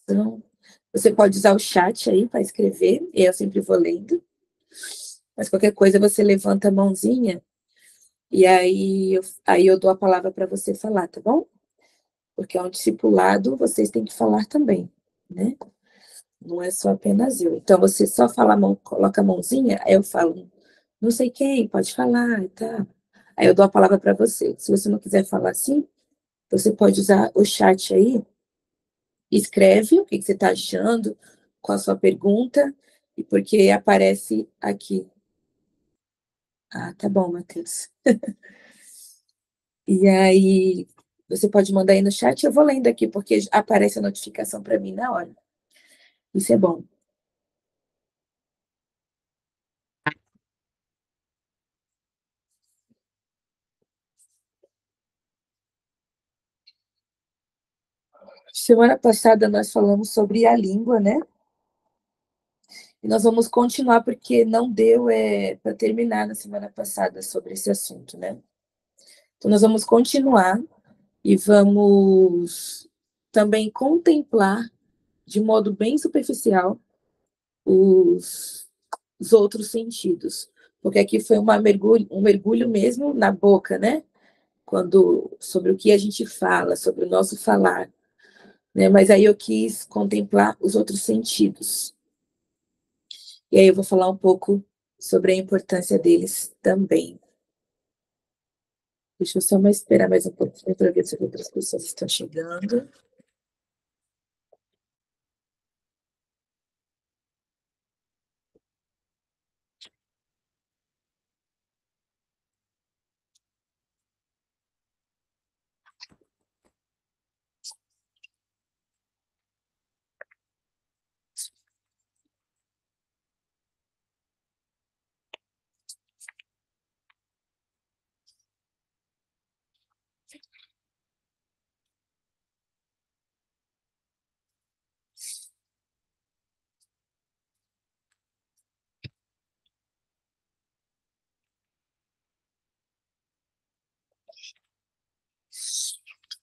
Então, você pode usar o chat aí para escrever, e eu sempre vou lendo. Mas qualquer coisa você levanta a mãozinha e aí eu dou a palavra para você falar, tá bom? Porque é um discipulado, vocês têm que falar também, né? Não é só apenas eu. Então, você só fala a mão, coloca a mãozinha, aí eu falo, não sei quem, pode falar e tá. Aí eu dou a palavra para você. Se você não quiser falar assim, você pode usar o chat aí, escreve o que você está achando, qual a sua pergunta, e porque aparece aqui. Ah, tá bom, Matheus. E aí, você pode mandar aí no chat, eu vou lendo aqui, porque aparece a notificação para mim na hora. Isso é bom. Semana passada nós falamos sobre a língua, né? E nós vamos continuar, porque não deu para terminar na semana passada sobre esse assunto, né? Então, nós vamos continuar e vamos também contemplar, de modo bem superficial, os, os outros sentidos. Porque aqui foi um mergulho mesmo na boca, né? Sobre o que a gente fala, sobre o nosso falar. Né? Mas aí eu quis contemplar os outros sentidos. E aí eu vou falar um pouco sobre a importância deles também. Deixa eu só esperar mais um pouquinho para ver se outras pessoas estão chegando.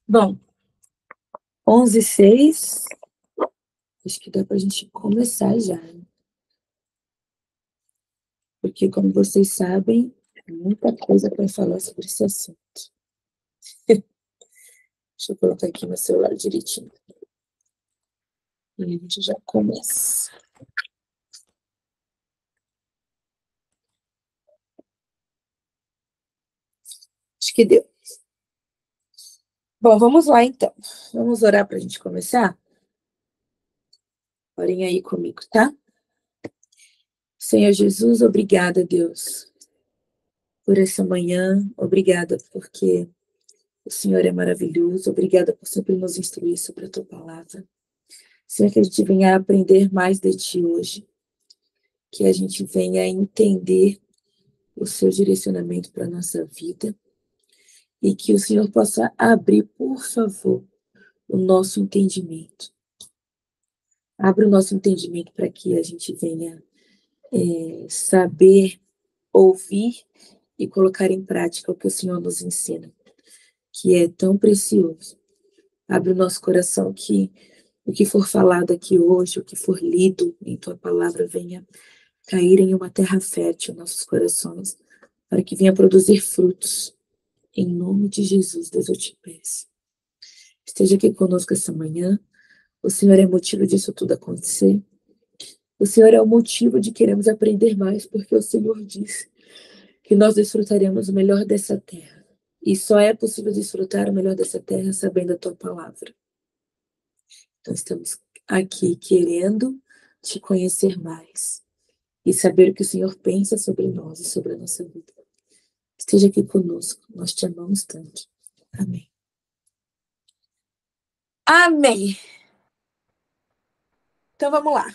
Bom, 11h06. Acho que dá para a gente começar já. Porque, como vocês sabem, muita coisa para falar sobre esse assunto. Deixa eu colocar aqui meu celular direitinho. E a gente já começa. Acho que deu. Bom, vamos lá então. Vamos orar para a gente começar? Orem aí comigo, tá? Senhor Jesus, obrigada, Deus, por essa manhã. Obrigada porque o Senhor é maravilhoso. Obrigada por sempre nos instruir sobre a tua palavra. Senhor, que a gente venha aprender mais de ti hoje. Que a gente venha entender o seu direcionamento para a nossa vida. E que o Senhor possa abrir, por favor, o nosso entendimento. Abra o nosso entendimento para que a gente venha saber, ouvir e colocar em prática o que o Senhor nos ensina, que é tão precioso. Abre o nosso coração que o que for falado aqui hoje, o que for lido em tua palavra, venha cair em uma terra fértil em nossos corações, para que venha produzir frutos. Em nome de Jesus, Deus, eu te peço. Esteja aqui conosco essa manhã. O Senhor é motivo disso tudo acontecer. O Senhor é o motivo de queremos aprender mais, porque o Senhor disse que nós desfrutaremos o melhor dessa terra. E só é possível desfrutar o melhor dessa terra sabendo a tua palavra. Então estamos aqui querendo te conhecer mais e saber o que o Senhor pensa sobre nós e sobre a nossa vida. Esteja aqui conosco, nós te amamos tanto. Amém. Amém. Então vamos lá.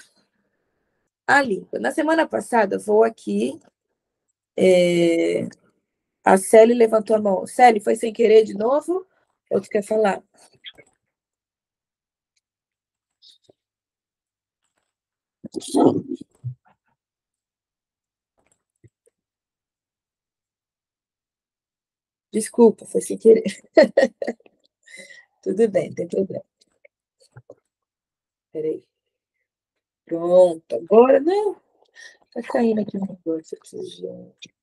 A língua. Na semana passada, vou aqui. A Célia levantou a mão. Célia, foi sem querer de novo? Ou tu quer falar? Desculpa, foi sem querer. Tudo bem, não tem problema. Peraí. Pronto, agora, né? Tá caindo aqui um negócio. Eu preciso de...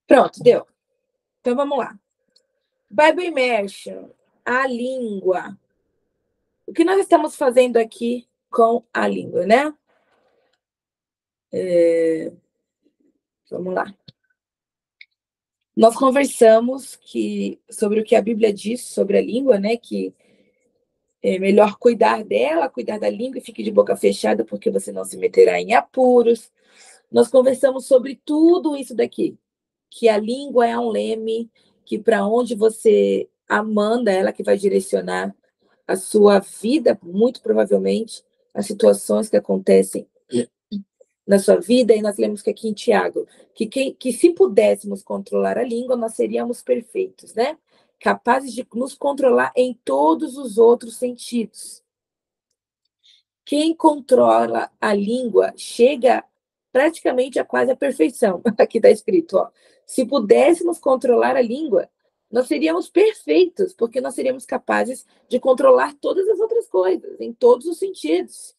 Pronto, deu. Então, vamos lá. Bible Immersion, a língua. O que nós estamos fazendo aqui com a língua, né? Vamos lá. Nós conversamos sobre o que a Bíblia diz sobre a língua, né? Que é melhor cuidar dela, cuidar da língua e fique de boca fechada, porque você não se meterá em apuros. Nós conversamos sobre tudo isso daqui, que a língua é um leme, que para onde você a manda, ela que vai direcionar a sua vida, muito provavelmente, as situações que acontecem na sua vida, e nós lemos que aqui em Tiago, que se pudéssemos controlar a língua, nós seríamos perfeitos, né? Capazes de nos controlar em todos os outros sentidos. Quem controla a língua chega praticamente a quase a perfeição. Aqui está escrito, ó. Se pudéssemos controlar a língua, nós seríamos perfeitos, porque nós seríamos capazes de controlar todas as outras coisas, em todos os sentidos.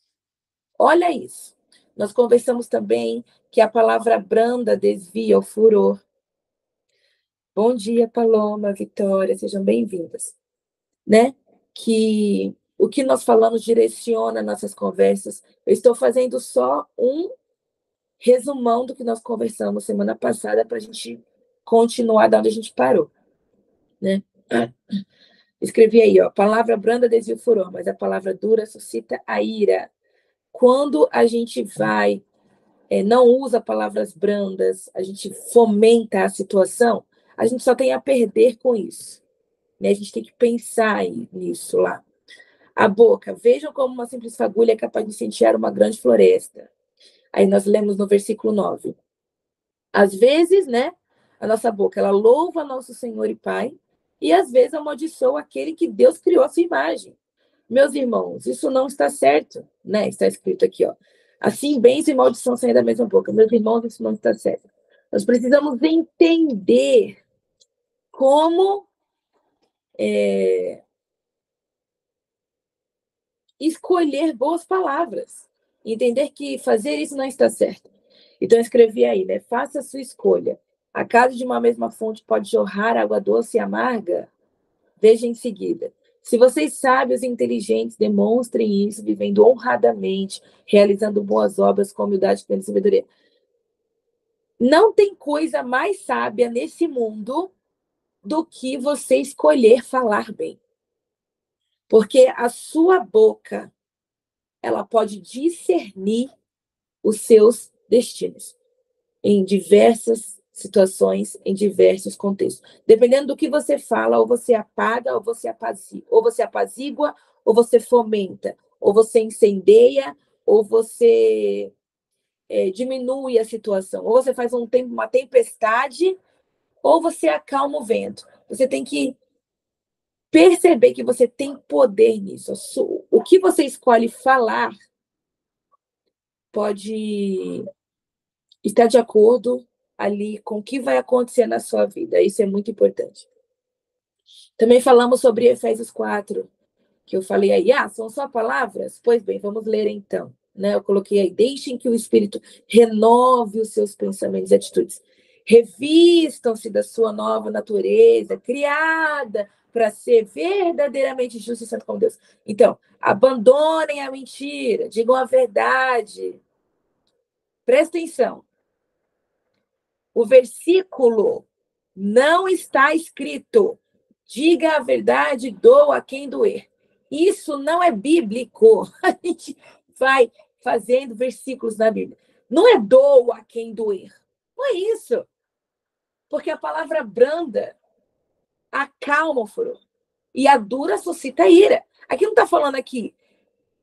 Olha isso. Nós conversamos também que a palavra branda desvia o furor. Bom dia, Paloma, Vitória, sejam bem-vindas. Né? Que o que nós falamos direciona nossas conversas. Eu estou fazendo só um resumão do que nós conversamos semana passada para a gente continuar da onde a gente parou. Né? Escrevi aí, ó, palavra branda desvia o furor, mas a palavra dura suscita a ira. Quando a gente vai não usa palavras brandas, a gente fomenta a situação, a gente só tem a perder com isso. Né? A gente tem que pensar nisso lá. A boca, vejam como uma simples fagulha é capaz de incendiar uma grande floresta. Aí nós lemos no versículo 9. Às vezes, né, a nossa boca, ela louva nosso Senhor e Pai, e às vezes amaldiçoa aquele que Deus criou a sua imagem. Meus irmãos, isso não está certo, né? Está escrito aqui, ó. Assim, bênção e maldição saem da mesma boca. Meus irmãos, isso não está certo. Nós precisamos entender como escolher boas palavras. Entender que fazer isso não está certo. Então, eu escrevi aí, né? Faça a sua escolha. Acaso de uma mesma fonte pode jorrar água doce e amarga? Veja em seguida. Se vocês sábios e inteligentes demonstrem isso, vivendo honradamente, realizando boas obras com humildade e sabedoria. Não tem coisa mais sábia nesse mundo do que você escolher falar bem. Porque a sua boca, ela pode discernir os seus destinos em diversas situações, em diversos contextos. Dependendo do que você fala, ou você apaga, ou você apazigua, ou você fomenta, ou você incendeia, ou você diminui a situação, ou você faz uma tempestade, ou você acalma o vento. Você tem que perceber que você tem poder nisso. O que você escolhe falar pode estar de acordo ali com o que vai acontecer na sua vida. Isso é muito importante. Também falamos sobre Efésios 4, que eu falei aí, são só palavras? Pois bem, vamos ler então. Né? Eu coloquei aí, deixem que o Espírito renove os seus pensamentos e atitudes. Revistam-se da sua nova natureza, criada para ser verdadeiramente justo e santo como Deus. Então, abandonem a mentira, digam a verdade. Presta atenção. O versículo não está escrito, diga a verdade, doa a quem doer. Isso não é bíblico. A gente vai fazendo versículos na Bíblia. Não é doa a quem doer. Não é isso. Porque a palavra branda acalma o furor. E a dura suscita ira. Aqui não está falando aqui,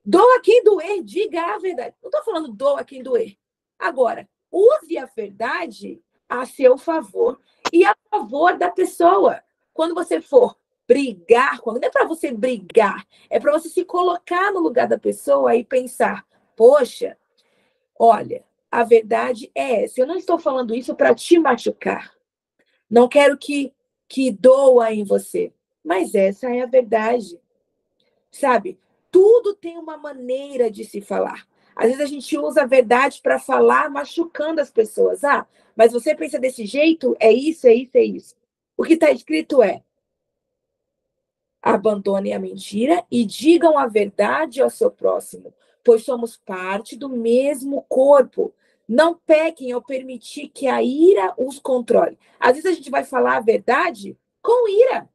doa a quem doer, diga a verdade. Não estou falando doa a quem doer. Agora, use a verdade a seu favor e a favor da pessoa. Quando você for brigar, quando não é para você brigar, é para você se colocar no lugar da pessoa e pensar, poxa, olha, a verdade é essa. Eu não estou falando isso para te machucar. Não quero que doa em você. Mas essa é a verdade. Sabe? Tudo tem uma maneira de se falar. Às vezes a gente usa a verdade para falar machucando as pessoas. Ah, mas você pensa desse jeito? É isso, é isso, é isso. O que está escrito é: abandonem a mentira e digam a verdade ao seu próximo, pois somos parte do mesmo corpo. Não pequem ao permitir que a ira os controle. Às vezes a gente vai falar a verdade com ira.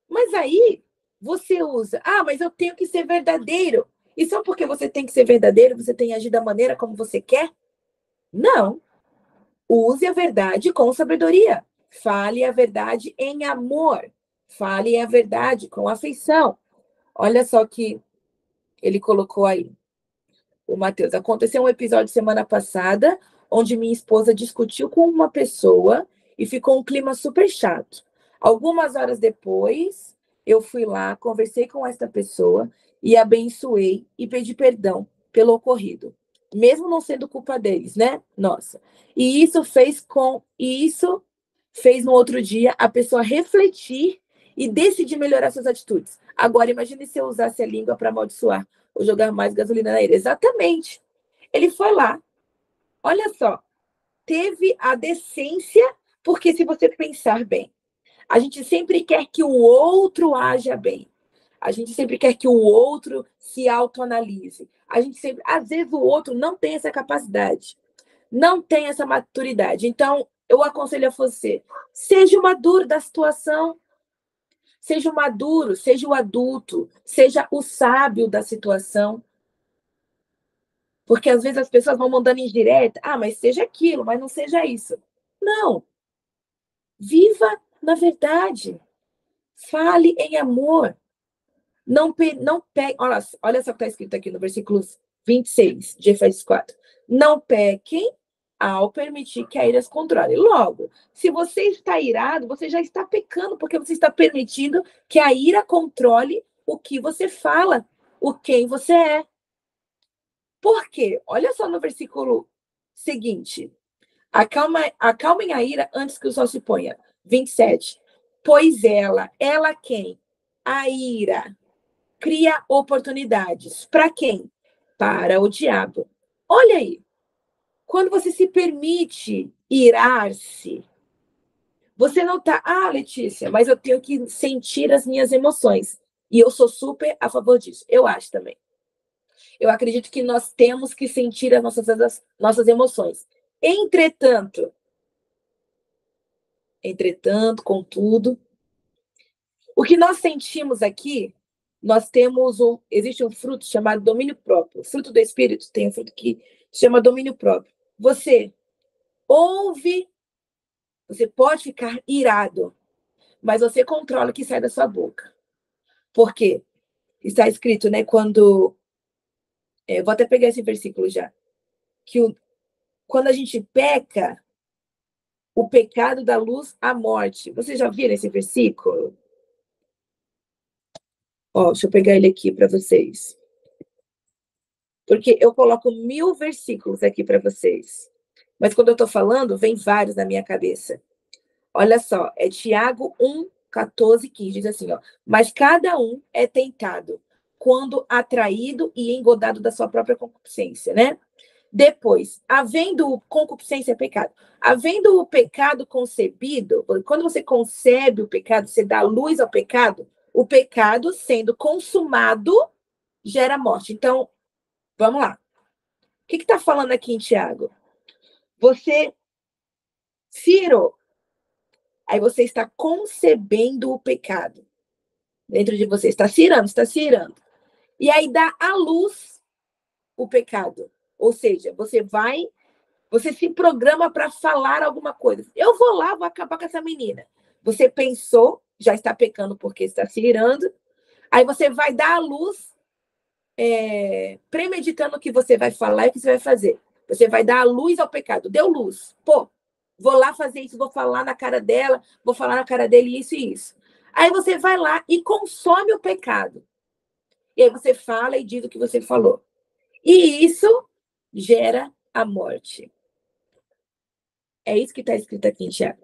Mas aí você usa, mas eu tenho que ser verdadeiro. E só porque você tem que ser verdadeiro, você tem que agir da maneira como você quer? Não. Use a verdade com sabedoria. Fale a verdade em amor. Fale a verdade com afeição. Olha só que ele colocou aí, o Matheus. Aconteceu um episódio semana passada, onde minha esposa discutiu com uma pessoa e ficou um clima super chato. Algumas horas depois, eu fui lá, conversei com esta pessoa e abençoei e pedi perdão pelo ocorrido, mesmo não sendo culpa deles, né? Nossa. E isso fez no outro dia a pessoa refletir e decidir melhorar suas atitudes. Agora, imagine se eu usasse a língua para amaldiçoar ou jogar mais gasolina na ele. Exatamente. Ele foi lá, olha só, teve a decência, porque se você pensar bem, a gente sempre quer que o outro haja bem. A gente sempre quer que o outro se autoanalise. A gente sempre, às vezes o outro não tem essa capacidade, não tem essa maturidade. Então, eu aconselho a você, seja o maduro da situação, seja o maduro, seja o adulto, seja o sábio da situação. Porque às vezes as pessoas vão mandando indireta, mas seja aquilo, mas não seja isso. Não. Viva na verdade. Fale em amor. Não pegue. Olha só o que está escrito aqui no versículo 26 de Efésios 4. Não pequem ao permitir que a ira os controle. Logo, se você está irado, você já está pecando, porque você está permitindo que a ira controle o que você fala, o quem você é. Por quê? Olha só no versículo seguinte. Acalmem a ira antes que o sol se ponha. 27. Pois ela quem? A ira cria oportunidades. Para quem? Para o diabo. Olha aí. Quando você se permite irar-se, você não está, Letícia, mas eu tenho que sentir as minhas emoções. E eu sou super a favor disso. Eu acho também. Eu acredito que nós temos que sentir as nossas emoções. Entretanto, contudo, o que nós sentimos aqui, existe um fruto chamado domínio próprio. O fruto do Espírito tem um fruto que se chama domínio próprio. Você ouve, você pode ficar irado, mas você controla o que sai da sua boca. Por quê? Está escrito, né, vou até pegar esse versículo já, quando a gente peca, o pecado dá luz à morte. Vocês já viram esse versículo? Deixa eu pegar ele aqui para vocês. Porque eu coloco 1000 versículos aqui para vocês. Mas quando eu estou falando, vem vários na minha cabeça. Olha só, é Tiago 1, 14, 15. Diz assim, mas cada um é tentado quando atraído e engodado da sua própria concupiscência, né? Depois, havendo concupiscência é pecado. Havendo o pecado concebido, quando você concebe o pecado, você dá luz ao pecado, o pecado sendo consumado gera morte. Então, vamos lá. O que está falando aqui em Tiago? Você cirou. Aí você está concebendo o pecado. Dentro de você. Está cirando, está cirando. E aí dá à luz o pecado. Ou seja, você se programa para falar alguma coisa. Eu vou lá, vou acabar com essa menina. Você pensou, já está pecando porque está se irando. Aí você vai dar à luz, premeditando o que você vai falar e o que você vai fazer. Você vai dar a luz ao pecado. Deu luz. Vou lá fazer isso, vou falar na cara dela, vou falar na cara dele isso e isso. Aí você vai lá e consome o pecado. E aí você fala e diz o que você falou. E isso gera a morte. É isso que está escrito aqui em Tiago.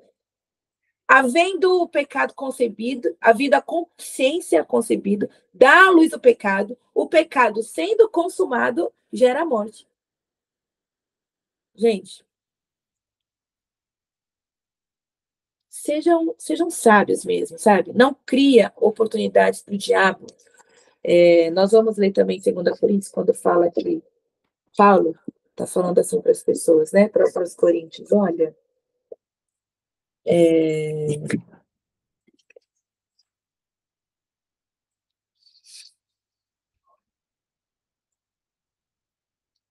Havendo o pecado concebido, havendo a consciência concebida, dá à luz o pecado sendo consumado gera a morte. Gente, sejam sábios mesmo, sabe? Não cria oportunidades para o diabo. Nós vamos ler também em 2 Coríntios, quando fala que Paulo está falando assim para as pessoas, né? Para os coríntios, olha,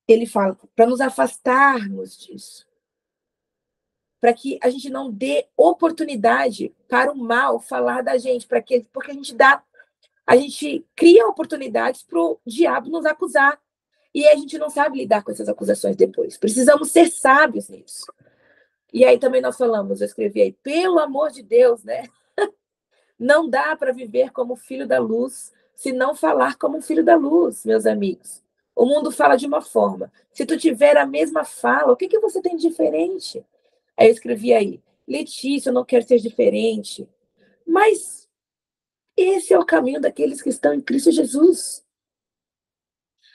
ele fala para nos afastarmos disso, para que a gente não dê oportunidade para o mal falar da gente, porque a gente cria oportunidades para o diabo nos acusar. E a gente não sabe lidar com essas acusações depois. Precisamos ser sábios nisso. E aí também nós falamos, eu escrevi aí, pelo amor de Deus, né? Não dá para viver como filho da luz se não falar como um filho da luz, meus amigos. O mundo fala de uma forma. Se tu tiver a mesma fala, o que você tem de diferente? Aí eu escrevi aí, Letícia, eu não quero ser diferente. Mas esse é o caminho daqueles que estão em Cristo Jesus.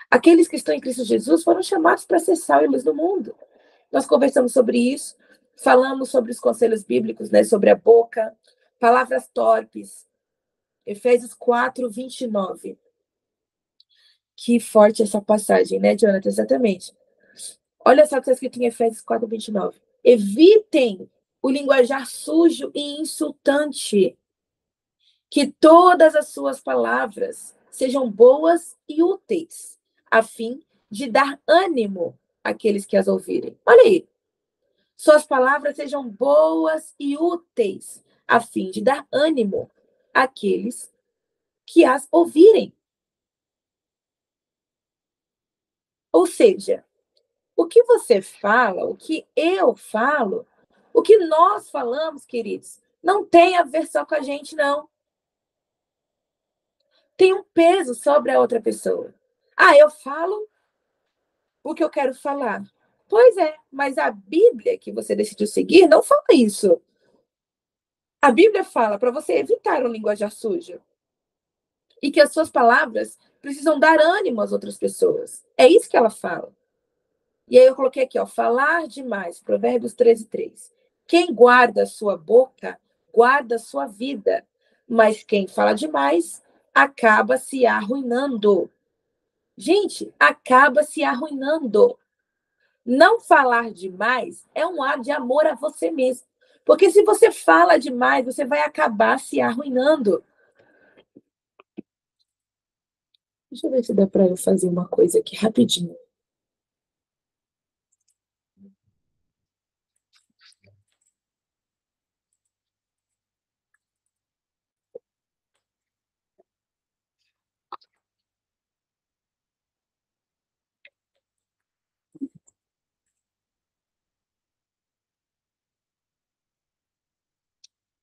Aqueles que estão em Cristo Jesus foram chamados para ser sal e luz do mundo. Nós conversamos sobre isso, falamos sobre os conselhos bíblicos, né, sobre a boca, palavras torpes. Efésios 4, 29. Que forte essa passagem, né, Jonathan? Exatamente. Olha só o que está escrito em Efésios 4, 29. Evitem o linguajar sujo e insultante. Que todas as suas palavras sejam boas e úteis, a fim de dar ânimo àqueles que as ouvirem. Olha aí. Suas palavras sejam boas e úteis, a fim de dar ânimo àqueles que as ouvirem. Ou seja, o que você fala, o que eu falo, o que nós falamos, queridos, não tem a ver só com a gente, não. Tem um peso sobre a outra pessoa. Ah, eu falo o que eu quero falar. Pois é, mas a Bíblia que você decidiu seguir não fala isso. A Bíblia fala para você evitar um linguajar sujo e que as suas palavras precisam dar ânimo às outras pessoas. É isso que ela fala. E aí eu coloquei aqui, ó, falar demais, Provérbios 13, 3. Quem guarda a sua boca, guarda a sua vida, mas quem fala demais acaba se arruinando. Gente, acaba se arruinando. Não falar demais é um ato de amor a você mesmo. Porque se você fala demais, você vai acabar se arruinando. Deixa eu ver se dá para eu fazer uma coisa aqui rapidinho.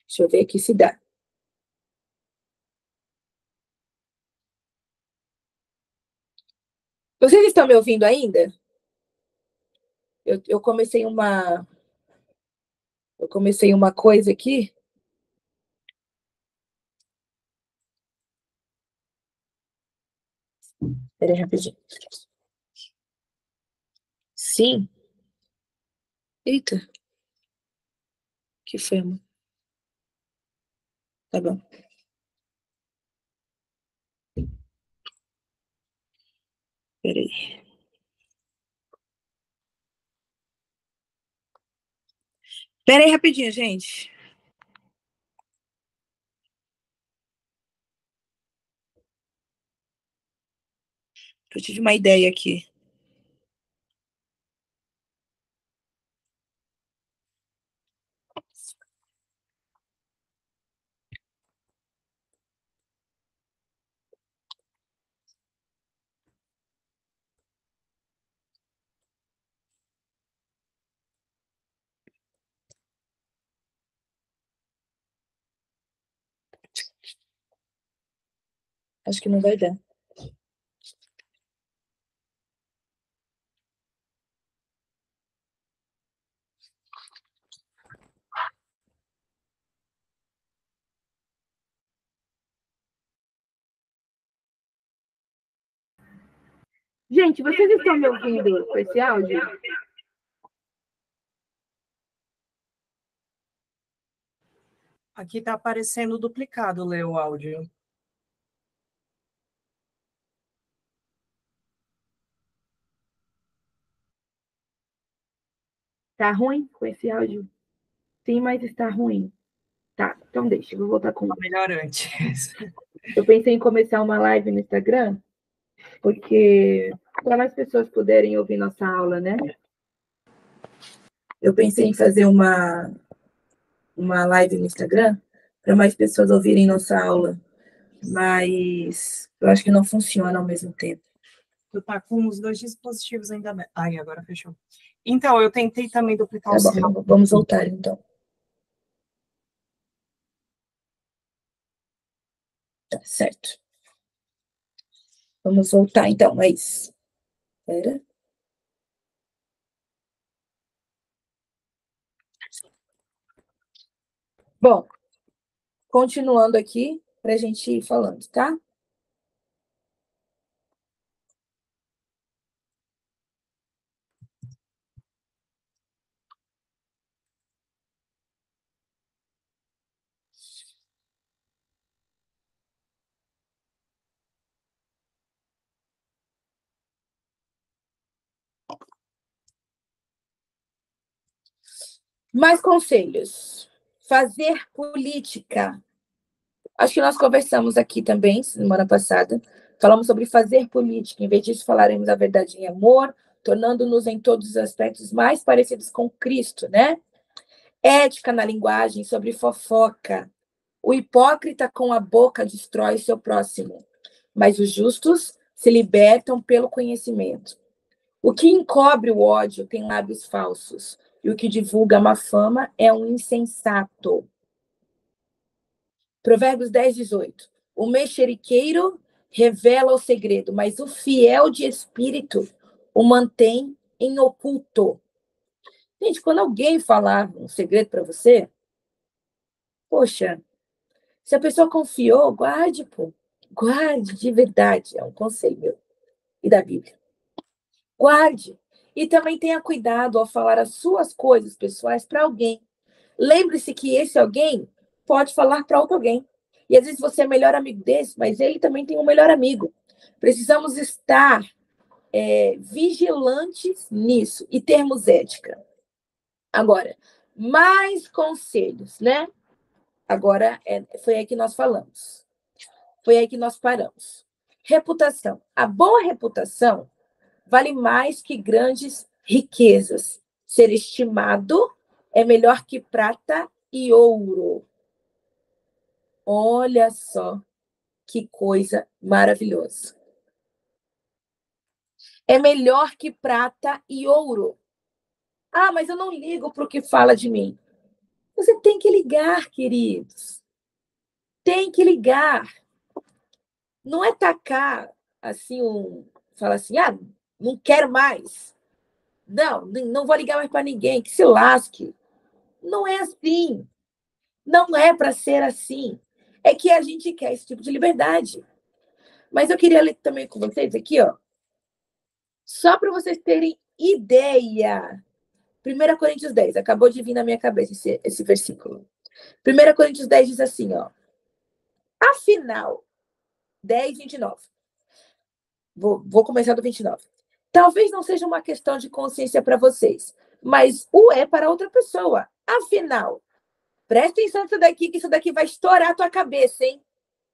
Deixa eu ver aqui se dá. Vocês estão me ouvindo ainda? Eu comecei uma coisa aqui. Peraí, rapidinho. Sim. Eita, que foi, amor? Tá bom. Peraí. Peraí, rapidinho, gente. Eu tive uma ideia aqui. Acho que não vai dar. Gente, vocês estão me ouvindo com esse áudio? Aqui tá aparecendo duplicado, Lê, o áudio. Tá ruim com esse áudio? Sim, mas está ruim. Tá, então deixa, eu vou voltar com. Melhor antes. Eu pensei em começar uma live no Instagram, porque para mais pessoas poderem ouvir nossa aula, né? Eu pensei em fazer uma live no Instagram para mais pessoas ouvirem nossa aula, mas eu acho que não funciona ao mesmo tempo. Tu tá com os dois dispositivos ainda. Ai, agora fechou. Então, eu tentei também duplicar o Tá seu. bom, vamos voltar então. Tá certo. Vamos voltar então, é isso. Espera. Bom, continuando aqui para a gente ir falando, tá? Mais conselhos. Fazer política. Acho que nós conversamos aqui também, semana passada. Falamos sobre fazer política. Em vez disso, falaremos a verdade em amor, tornando-nos em todos os aspectos mais parecidos com Cristo, né? Ética na linguagem, sobre fofoca. O hipócrita com a boca destrói seu próximo, mas os justos se libertam pelo conhecimento. O que encobre o ódio tem lábios falsos, e o que divulga má fama é um insensato. Provérbios 10, 18. O mexeriqueiro revela o segredo, mas o fiel de espírito o mantém em oculto. Gente, quando alguém falar um segredo para você, poxa, se a pessoa confiou, guarde, pô. Guarde de verdade. É um conselho meu e da Bíblia. Guarde. E também tenha cuidado ao falar as suas coisas pessoais para alguém. Lembre-se que esse alguém pode falar para outro alguém. E às vezes você é melhor amigo desse, mas ele também tem um melhor amigo. Precisamos estar vigilantes nisso e termos ética. Agora, mais conselhos, né? Agora, foi aí que nós falamos. Foi aí que nós paramos. Reputação. A boa reputação vale mais que grandes riquezas. Ser estimado é melhor que prata e ouro. Olha só que coisa maravilhosa. É melhor que prata e ouro. Ah, mas eu não ligo para o que fala de mim. Você tem que ligar, queridos. Tem que ligar. Não é tacar assim fala assim, não quero mais. Não vou ligar mais para ninguém, que se lasque. Não é assim. Não é para ser assim. É que a gente quer esse tipo de liberdade. Mas eu queria ler também com vocês aqui, ó, só para vocês terem ideia. 1 Coríntios 10, acabou de vir na minha cabeça esse versículo. 1 Coríntios 10 diz assim, ó. Afinal, 10, 29. Vou começar do 29. Talvez não seja uma questão de consciência para vocês, mas o é para outra pessoa. Afinal, presta atenção nisso daqui, que isso daqui vai estourar a tua cabeça, hein?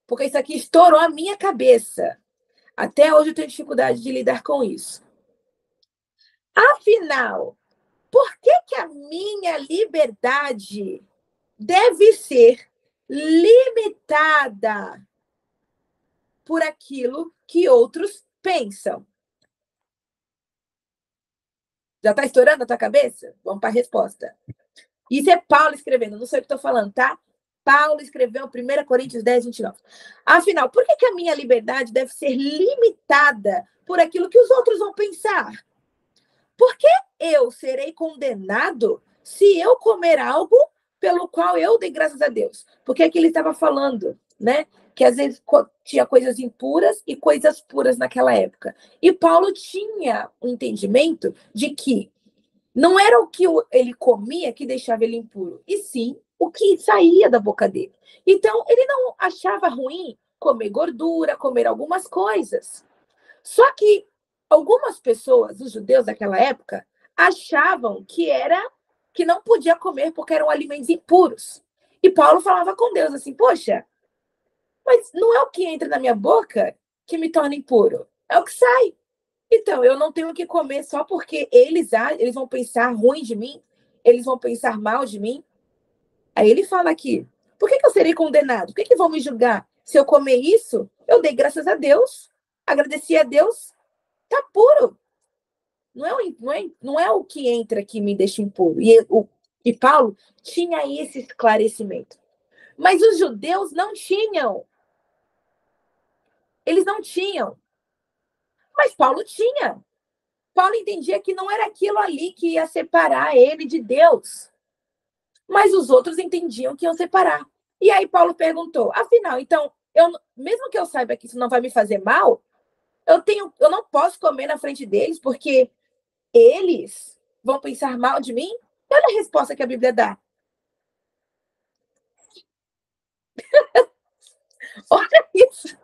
Porque isso aqui estourou a minha cabeça. Até hoje eu tenho dificuldade de lidar com isso. Afinal, por que a minha liberdade deve ser limitada por aquilo que outros pensam? Já está estourando a tua cabeça? Vamos para a resposta. Isso é Paulo escrevendo, não sei o que estou falando, tá? Paulo escreveu 1 Coríntios 10, 29. Afinal, por que a minha liberdade deve ser limitada por aquilo que os outros vão pensar? Por que eu serei condenado se eu comer algo pelo qual eu dei graças a Deus? Porque aqui ele estava falando, né? Que às vezes tinha coisas impuras e coisas puras naquela época. E Paulo tinha um entendimento de que não era o que ele comia que deixava ele impuro, e sim o que saía da boca dele. Então, ele não achava ruim comer gordura, comer algumas coisas. Só que algumas pessoas, os judeus daquela época, achavam que não podia comer porque eram alimentos impuros. E Paulo falava com Deus assim: poxa, mas não é o que entra na minha boca que me torna impuro, é o que sai. Então, eu não tenho que comer só porque eles vão pensar ruim de mim, eles vão pensar mal de mim. Aí ele fala aqui: por que eu serei condenado? Por que vão me julgar? Se eu comer isso, eu dei graças a Deus, agradeci a Deus, tá puro. Não é o que entra que me deixa impuro. E Paulo tinha esse esclarecimento. Mas os judeus não tinham. Eles não tinham. Mas Paulo tinha. Paulo entendia que não era aquilo ali que ia separar ele de Deus. Mas os outros entendiam que iam separar. E aí Paulo perguntou: afinal, então, mesmo que eu saiba que isso não vai me fazer mal, eu não posso comer na frente deles porque eles vão pensar mal de mim? Olha a resposta que a Bíblia dá. Olha isso.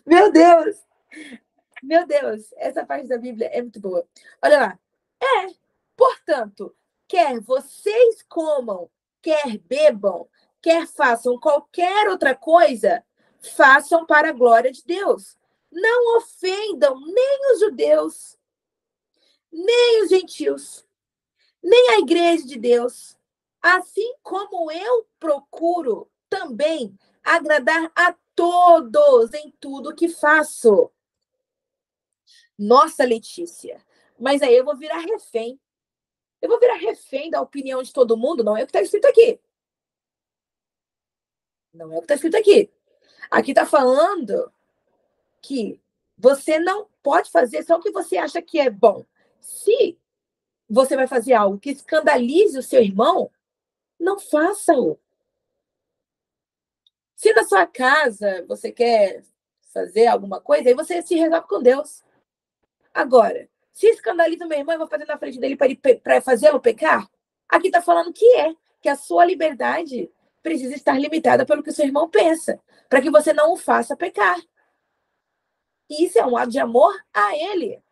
Meu Deus. Meu Deus. Essa parte da Bíblia é muito boa. Olha lá. Portanto, quer vocês comam, quer bebam, quer façam qualquer outra coisa, façam para a glória de Deus. Não ofendam nem os judeus, nem os gentios, nem a igreja de Deus. Assim como eu procuro também agradar a todos em tudo que faço. Nossa, Letícia, mas aí eu vou virar refém. Eu vou virar refém da opinião de todo mundo? Não é o que está escrito aqui. Não é o que está escrito aqui. Aqui está falando que você não pode fazer só o que você acha que é bom. Se você vai fazer algo que escandalize o seu irmão, não faça-o. Se na sua casa você quer fazer alguma coisa, aí você se resolve com Deus. Agora, se escandaliza o meu irmão, eu vou fazer na frente dele para fazê-lo pecar? Aqui está falando que a sua liberdade precisa estar limitada pelo que o seu irmão pensa, para que você não o faça pecar. E isso é um ato de amor a ele.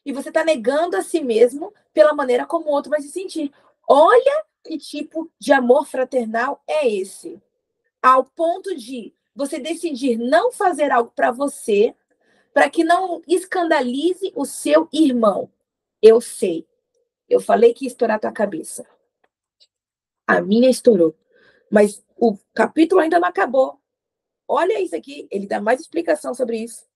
E você está negando a si mesmo pela maneira como o outro vai se sentir. Olha que tipo de amor fraternal é esse. Ao ponto de você decidir não fazer algo para você, para que não escandalize o seu irmão. Eu sei. Eu falei que ia estourar a tua cabeça. A minha estourou. Mas o capítulo ainda não acabou. Olha isso aqui. Ele dá mais explicação sobre isso.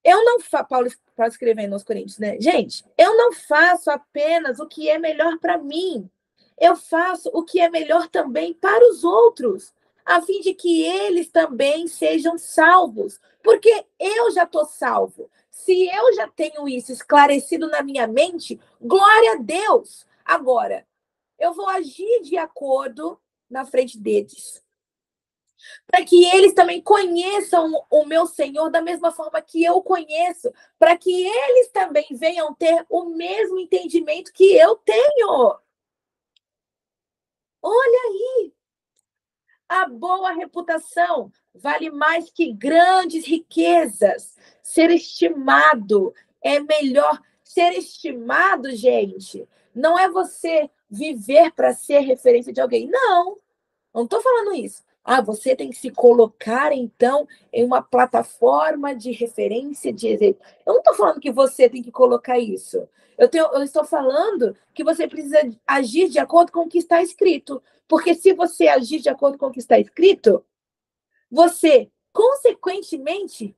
Eu não faço, Paulo escrevendo aos Coríntios, né? Gente, eu não faço apenas o que é melhor para mim. Eu faço o que é melhor também para os outros, a fim de que eles também sejam salvos. Porque eu já estou salvo. Se eu já tenho isso esclarecido na minha mente, glória a Deus. Agora, eu vou agir de acordo na frente deles, para que eles também conheçam o meu Senhor da mesma forma que eu conheço, para que eles também venham ter o mesmo entendimento que eu tenho. Olha aí, a boa reputação vale mais que grandes riquezas. Ser estimado é melhor. Ser estimado, gente, não é você viver para ser referência de alguém. Não estou falando isso. Você tem que se colocar, então, em uma plataforma de referência, de exemplo. Eu não estou falando que você tem que colocar isso. Eu estou falando que você precisa agir de acordo com o que está escrito. Porque se você agir de acordo com o que está escrito, você, consequentemente,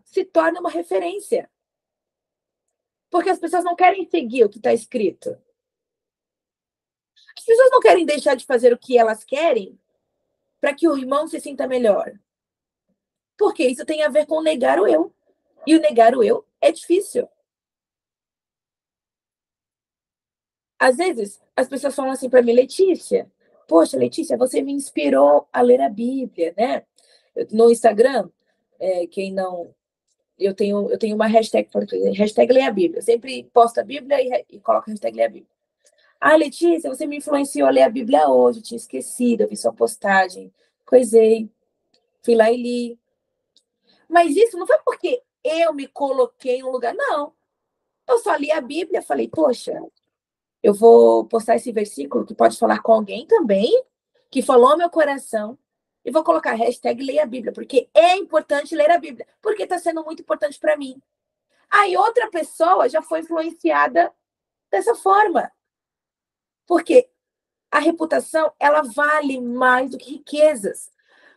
se torna uma referência. Porque as pessoas não querem seguir o que está escrito. As pessoas não querem deixar de fazer o que elas querem para que o irmão se sinta melhor. Porque isso tem a ver com negar o eu. E o negar o eu é difícil. Às vezes, as pessoas falam assim para mim, Letícia, poxa, Letícia, você me inspirou a ler a Bíblia, né? No Instagram, quem não... Eu tenho uma hashtag, hashtag Leia a Bíblia. Eu sempre posto a Bíblia e coloco a hashtag Leia a Bíblia. Ah, Letícia, você me influenciou a ler a Bíblia hoje, eu tinha esquecido, eu vi sua postagem, coisei, fui lá e li. Mas isso não foi porque eu me coloquei em um lugar, não. Eu só li a Bíblia, falei, poxa, eu vou postar esse versículo que pode falar com alguém também, que falou ao meu coração, e vou colocar a hashtag Leia a Bíblia, porque é importante ler a Bíblia, porque está sendo muito importante para mim. Aí outra pessoa já foi influenciada dessa forma. Porque a reputação, ela vale mais do que riquezas.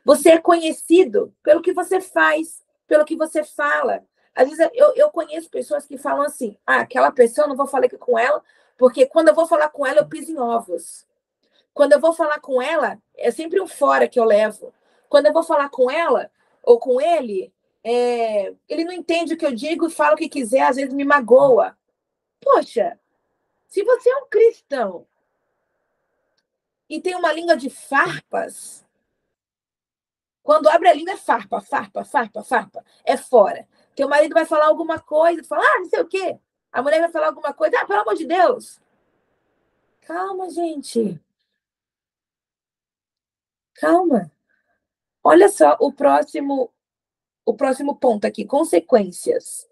Você é conhecido pelo que você faz, pelo que você fala. Às vezes eu conheço pessoas que falam assim, aquela pessoa, eu não vou falar com ela, porque quando eu vou falar com ela, eu piso em ovos. Quando eu vou falar com ela, é sempre um fora que eu levo. Quando eu vou falar com ela, ou com ele, ele não entende o que eu digo e fala o que quiser, às vezes me magoa. Poxa, se você é um cristão e tem uma língua de farpas, quando abre a língua é farpa, farpa, farpa, farpa, é fora. Teu marido vai falar alguma coisa, tu fala, não sei o quê. A mulher vai falar alguma coisa, pelo amor de Deus. Calma, gente. Calma. Olha só o próximo ponto aqui, consequências.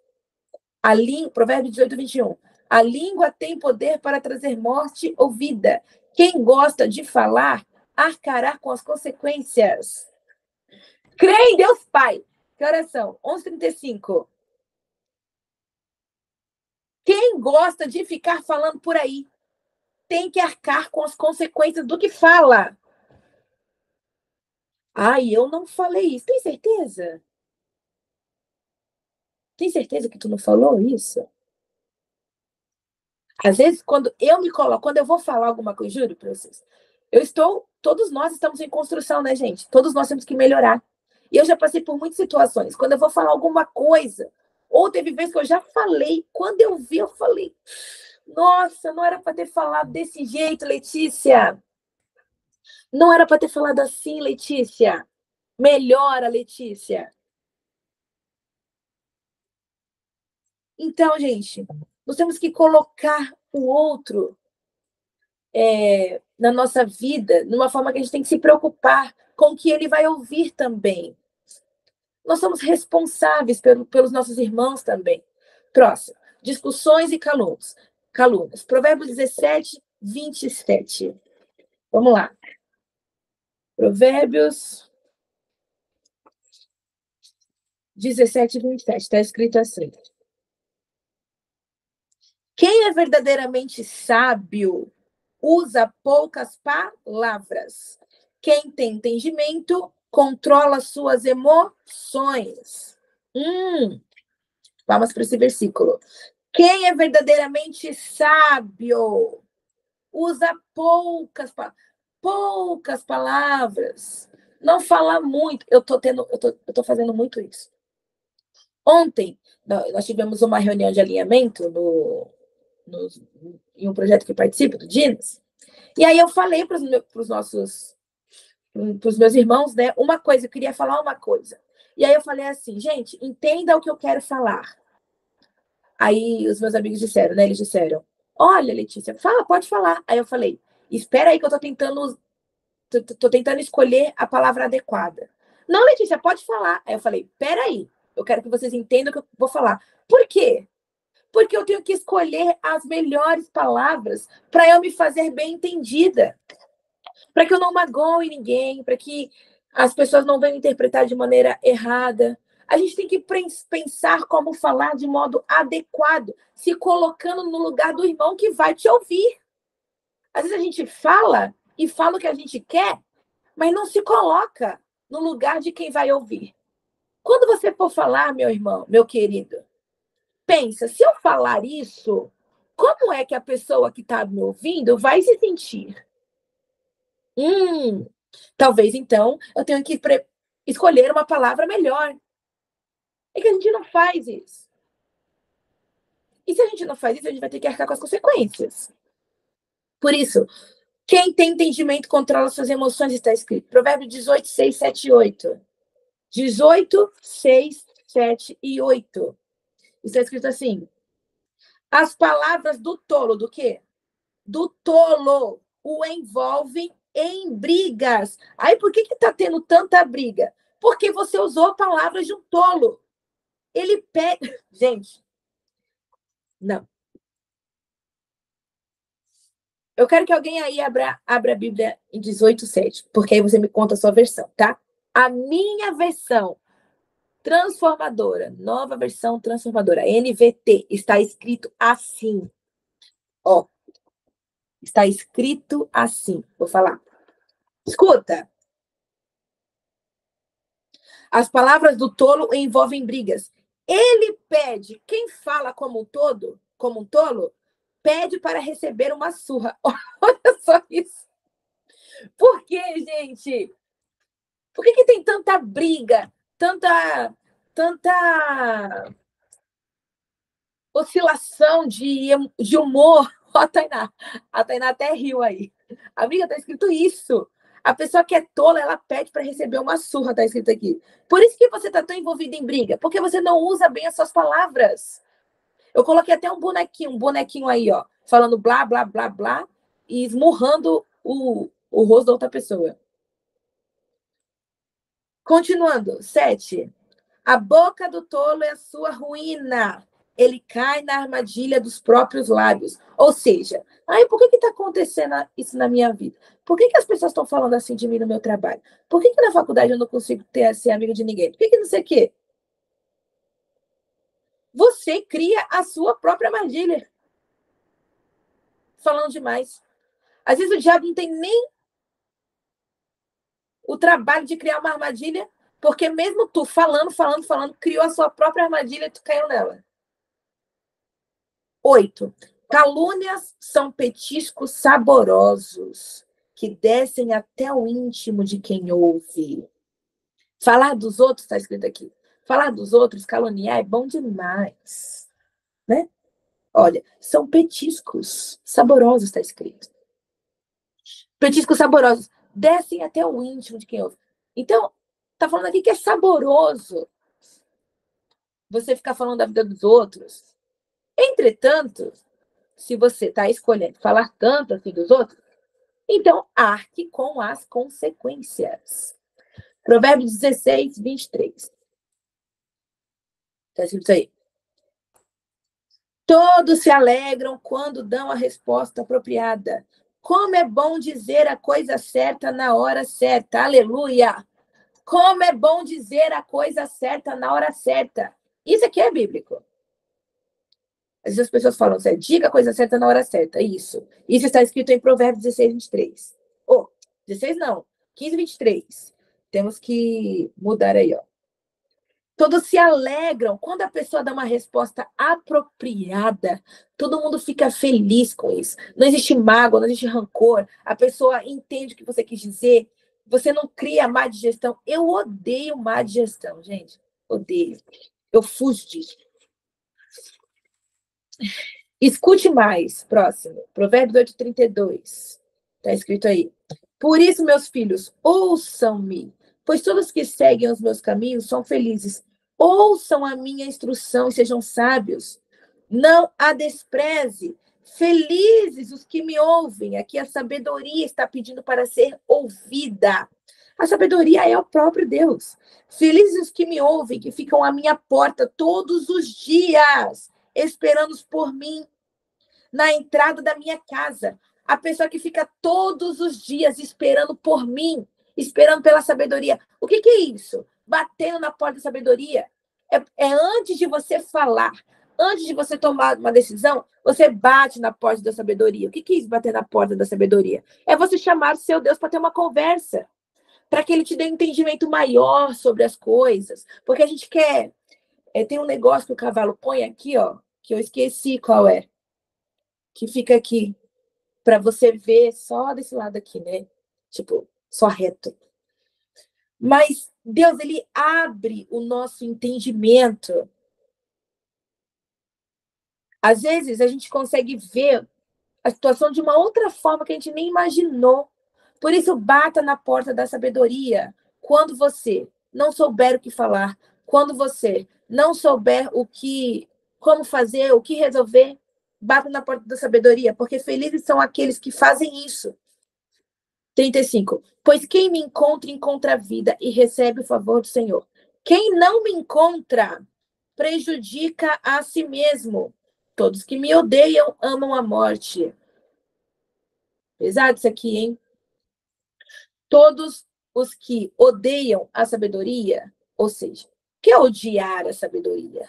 Provérbios 18, 21. A língua tem poder para trazer morte ou vida. Quem gosta de falar, arcará com as consequências. Crê em Deus Pai. Que oração? 11h35. Quem gosta de ficar falando por aí tem que arcar com as consequências do que fala. Eu não falei isso. Tem certeza? Tem certeza que tu não falou isso? Às vezes, quando eu vou falar alguma coisa, juro pra vocês, todos nós estamos em construção, né, gente? Todos nós temos que melhorar. E eu já passei por muitas situações. Quando eu vou falar alguma coisa, ou teve vezes que eu já falei, quando eu vi, eu falei, nossa, não era para ter falado desse jeito, Letícia. Não era para ter falado assim, Letícia. Melhora, Letícia. Então, gente, nós temos que colocar o outro na nossa vida, numa forma que a gente tem que se preocupar com o que ele vai ouvir também. Nós somos responsáveis pelos nossos irmãos também. Próximo, discussões e calúnias. Provérbios 17, 27. Vamos lá. Provérbios 17, 27. Está escrito assim. Quem é verdadeiramente sábio usa poucas palavras. Quem tem entendimento controla suas emoções. Vamos para esse versículo. Quem é verdadeiramente sábio usa poucas palavras. Não fala muito. Eu tô fazendo muito isso. Ontem, nós tivemos uma reunião de alinhamento em um projeto que eu participo, do Dinas. E aí eu falei para os meus irmãos, né, uma coisa, eu queria falar uma coisa. E aí eu falei assim, gente, entenda o que eu quero falar. Aí os meus amigos disseram, né, eles disseram, olha, Letícia, pode falar. Aí eu falei, espera aí que eu tô tentando escolher a palavra adequada. Não, Letícia, pode falar. Aí eu falei, espera aí, eu quero que vocês entendam o que eu vou falar. Por quê? Porque eu tenho que escolher as melhores palavras para eu me fazer bem entendida. Para que eu não magoe ninguém, para que as pessoas não venham interpretar de maneira errada. A gente tem que pensar como falar de modo adequado, se colocando no lugar do irmão que vai te ouvir. Às vezes a gente fala e fala o que a gente quer, mas não se coloca no lugar de quem vai ouvir. Quando você for falar, meu irmão, meu querido, pensa, se eu falar isso, como é que a pessoa que está me ouvindo vai se sentir? Talvez, então, eu tenho que escolher uma palavra melhor. É que a gente não faz isso. E se a gente não faz isso, a gente vai ter que arcar com as consequências. Por isso, quem tem entendimento controla suas emoções, está escrito. Provérbio 18, 6, 7 e 8. 18, 6, 7 e 8. Está escrito assim. As palavras do tolo, do quê? Do tolo, o envolvem em brigas. Aí, por que está tendo tanta briga? Porque você usou palavras de um tolo. Ele pega... Gente, não. Eu quero que alguém aí abra a Bíblia em 18:7, porque aí você me conta a sua versão, tá? A minha versão transformadora, nova versão transformadora, NVT, está escrito assim. Ó, está escrito assim. Vou falar. Escuta. As palavras do tolo envolvem brigas. Ele pede, quem fala como um tolo, pede para receber uma surra. Olha só isso. Por que, gente? Por que tem tanta briga, tanta oscilação de humor? Ó, a Tainá até riu aí. Amiga, tá escrito isso. A pessoa que é tola, ela pede para receber uma surra, tá escrito aqui. Por isso que você tá tão envolvida em briga, porque você não usa bem as suas palavras. Eu coloquei até um bonequinho aí, ó, falando blá, blá, blá, blá, e esmurrando o rosto da outra pessoa. Continuando, 7. A boca do tolo é a sua ruína. Ele cai na armadilha dos próprios lábios. Ou seja, por que está acontecendo isso na minha vida? Por que as pessoas estão falando assim de mim no meu trabalho? Por que na faculdade eu não consigo ser amigo de ninguém? Por que não sei o quê? Você cria a sua própria armadilha. Falando demais. Às vezes o diabo não tem nem o trabalho de criar uma armadilha, porque mesmo tu falando, criou a sua própria armadilha e tu caiu nela. 8. Calúnias são petiscos saborosos que descem até o íntimo de quem ouve. Falar dos outros, está escrito aqui. Falar dos outros, caluniar, é bom demais. Né? Olha, são petiscos saborosos, está escrito. Petiscos saborosos descem até o íntimo de quem ouve. Então, está falando aqui que é saboroso você ficar falando da vida dos outros. Entretanto, se você está escolhendo falar tanto assim dos outros, então arque com as consequências. Provérbios 16, 23. Está escrito aí. Todos se alegram quando dão a resposta apropriada. Como é bom dizer a coisa certa na hora certa. Aleluia! Como é bom dizer a coisa certa na hora certa. Isso aqui é bíblico. Às vezes as pessoas falam, diga a coisa certa na hora certa. Isso. Isso está escrito em Provérbios 16, 23. 16 não. 15, 23. Temos que mudar aí, ó. Todos se alegram quando a pessoa dá uma resposta apropriada. Todo mundo fica feliz com isso. Não existe mágoa, não existe rancor. A pessoa entende o que você quis dizer. Você não cria má digestão. Eu odeio má digestão, gente. Odeio. Eu fujo disso. Escute mais. Próximo. Provérbios 8, 32. Está escrito aí. Por isso, meus filhos, ouçam-me, pois todos que seguem os meus caminhos são felizes. Ouçam a minha instrução e sejam sábios. Não a despreze. Felizes os que me ouvem. Aqui a sabedoria está pedindo para ser ouvida. A sabedoria é o próprio Deus. Felizes os que me ouvem, que ficam à minha porta todos os dias, esperando por mim na entrada da minha casa. A pessoa que fica todos os dias esperando por mim, esperando pela sabedoria. O que é isso? Batendo na porta da sabedoria. É antes de você falar, antes de você tomar uma decisão, você bate na porta da sabedoria. O que é isso, bater na porta da sabedoria? É você chamar o seu Deus para ter uma conversa, para que ele te dê um entendimento maior sobre as coisas. Porque a gente quer... tem um negócio que o cavalo põe aqui, ó, que eu esqueci qual é, que fica aqui, para você ver só desse lado aqui, né? tipo, só reto. Mas Deus, ele abre o nosso entendimento. Às vezes, a gente consegue ver a situação de uma outra forma que a gente nem imaginou. Por isso, bata na porta da sabedoria. Quando você não souber o que falar, quando você não souber como fazer, o que resolver, bata na porta da sabedoria, porque felizes são aqueles que fazem isso. 35. Pois quem me encontra, encontra a vida e recebe o favor do Senhor. Quem não me encontra, prejudica a si mesmo. Todos que me odeiam amam a morte. Pesado isso aqui, hein? Todos os que odeiam a sabedoria, ou seja, que é odiar a sabedoria?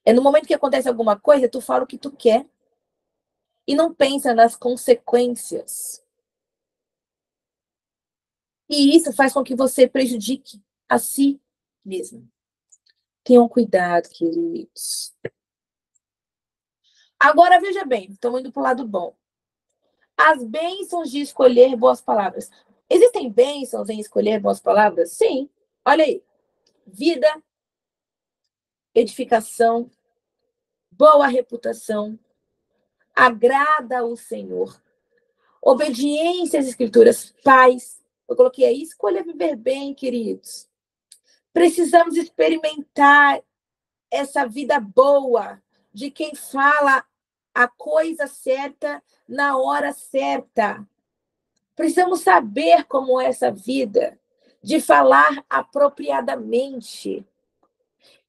É no momento que acontece alguma coisa, tu fala o que tu quer e não pensa nas consequências. E isso faz com que você prejudique a si mesmo. Tenham cuidado, queridos. Agora, veja bem, estamos indo para o lado bom. As bênçãos de escolher boas palavras. Existem bênçãos em escolher boas palavras? Sim. Olha aí. Vida, edificação, boa reputação, agrada ao Senhor, obediência às Escrituras, paz. Eu coloquei aí, escolha viver bem, queridos. Precisamos experimentar essa vida boa de quem fala a coisa certa na hora certa. Precisamos saber como é essa vida, de falar apropriadamente,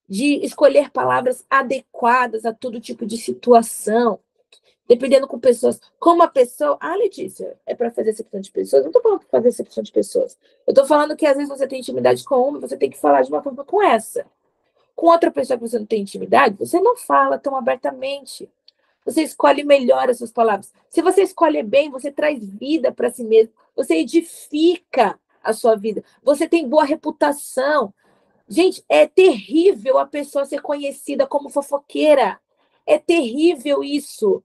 de escolher palavras adequadas a todo tipo de situação, dependendo com pessoas. Como a pessoa. Ah, Letícia, é para fazer acepção de pessoas? Não estou falando para fazer acepção de pessoas. Eu estou falando que às vezes você tem intimidade com uma, você tem que falar de uma forma com essa. Com outra pessoa que você não tem intimidade, você não fala tão abertamente. Você escolhe melhor as suas palavras. Se você escolhe bem, você traz vida para si mesmo. Você edifica a sua vida. Você tem boa reputação. Gente, é terrível a pessoa ser conhecida como fofoqueira. É terrível isso.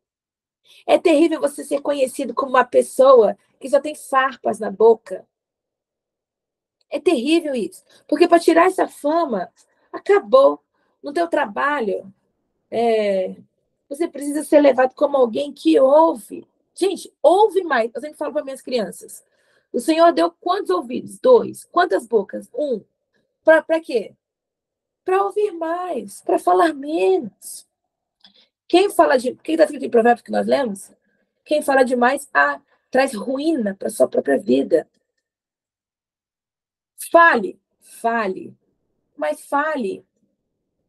É terrível você ser conhecido como uma pessoa que só tem farpas na boca. É terrível isso. Porque para tirar essa fama, acabou. No teu trabalho, você precisa ser levado como alguém que ouve. Gente, ouve mais. Eu sempre falo para minhas crianças. O Senhor deu quantos ouvidos? 2. Quantas bocas? 1. Para quê? Para ouvir mais, para falar menos. Quem está escrito em Provérbios que nós lemos? Quem fala demais traz ruína para sua própria vida. Fale, mas fale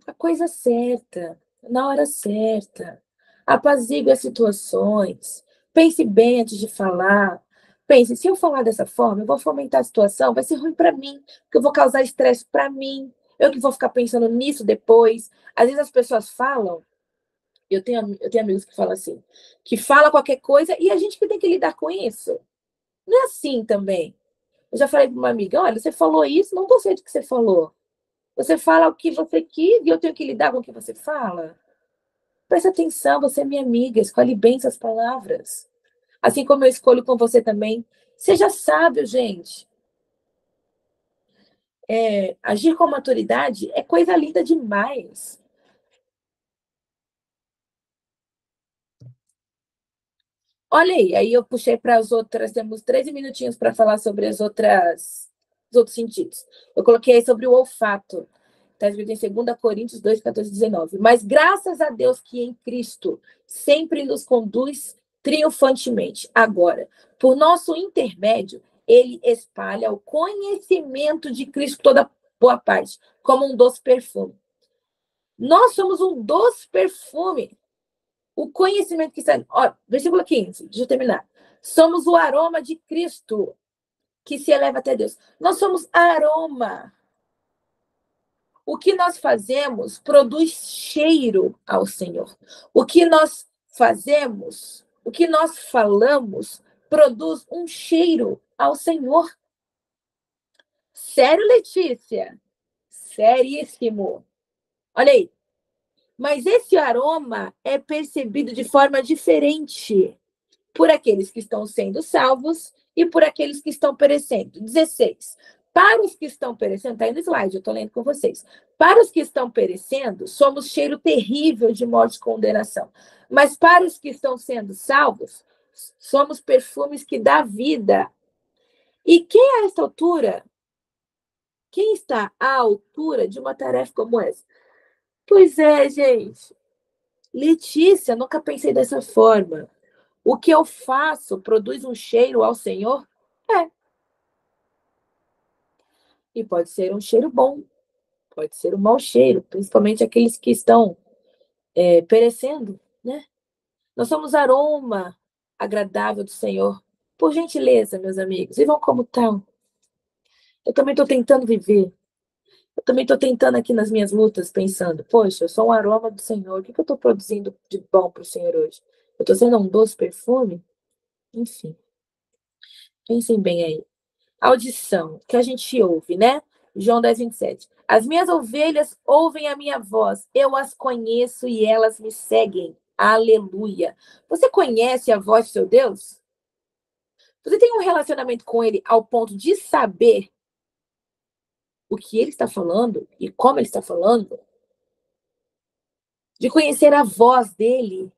a coisa certa, na hora certa. Apazigue as situações. Pense bem antes de falar. Pense, se eu falar dessa forma, eu vou fomentar a situação, vai ser ruim para mim, porque eu vou causar estresse para mim. Eu que vou ficar pensando nisso depois. Às vezes as pessoas falam, eu tenho amigos que falam assim, que fala qualquer coisa e a gente que tem que lidar com isso. Não é assim também. Eu já falei para uma amiga, olha, você falou isso, não gostei do que você falou. Você fala o que você quis e eu tenho que lidar com o que você fala? Presta atenção, você é minha amiga, escolhe bem suas palavras. Assim como eu escolho com você também. Seja sábio, gente. Agir com maturidade é coisa linda demais. Olha aí eu puxei para as outras, temos 13 minutinhos para falar sobre os outros sentidos. Eu coloquei aí sobre o olfato. Está escrito em 2 Coríntios 2, 14, 19. Mas graças a Deus que em Cristo sempre nos conduz triunfantemente. Agora, por nosso intermédio, ele espalha o conhecimento de Cristo toda boa parte, como um doce perfume. Nós somos um doce perfume. O conhecimento que está... versículo 15, deixa eu terminar. Somos o aroma de Cristo que se eleva até Deus. Nós somos aroma. O que nós fazemos produz cheiro ao Senhor. O que nós fazemos, o que nós falamos, produz um cheiro ao Senhor. Sério, Letícia? Seríssimo. Olha aí. Mas esse aroma é percebido de forma diferente por aqueles que estão sendo salvos e por aqueles que estão perecendo. 16. Para os que estão perecendo, está aí no slide, eu estou lendo com vocês. Para os que estão perecendo, somos cheiro terrível de morte e condenação. Mas para os que estão sendo salvos, somos perfumes que dá vida. E quem a esta altura, quem está à altura de uma tarefa como essa? Pois é, gente. Letícia, nunca pensei dessa forma. O que eu faço produz um cheiro ao Senhor? É. E pode ser um cheiro bom, pode ser um mau cheiro, principalmente aqueles que estão perecendo, né? Nós somos aroma agradável do Senhor. Por gentileza, meus amigos, vivam como tal. Eu também estou tentando viver. Eu também estou tentando aqui nas minhas lutas, pensando, poxa, eu sou um aroma do Senhor. O que eu estou produzindo de bom para o Senhor hoje? Eu estou sendo um doce perfume? Enfim, pensem bem aí. Audição, que a gente ouve, né? João 10, 27. As minhas ovelhas ouvem a minha voz, eu as conheço e elas me seguem. Aleluia. Você conhece a voz do seu Deus? Você tem um relacionamento com ele ao ponto de saber o que ele está falando e como ele está falando? De conhecer a voz dele?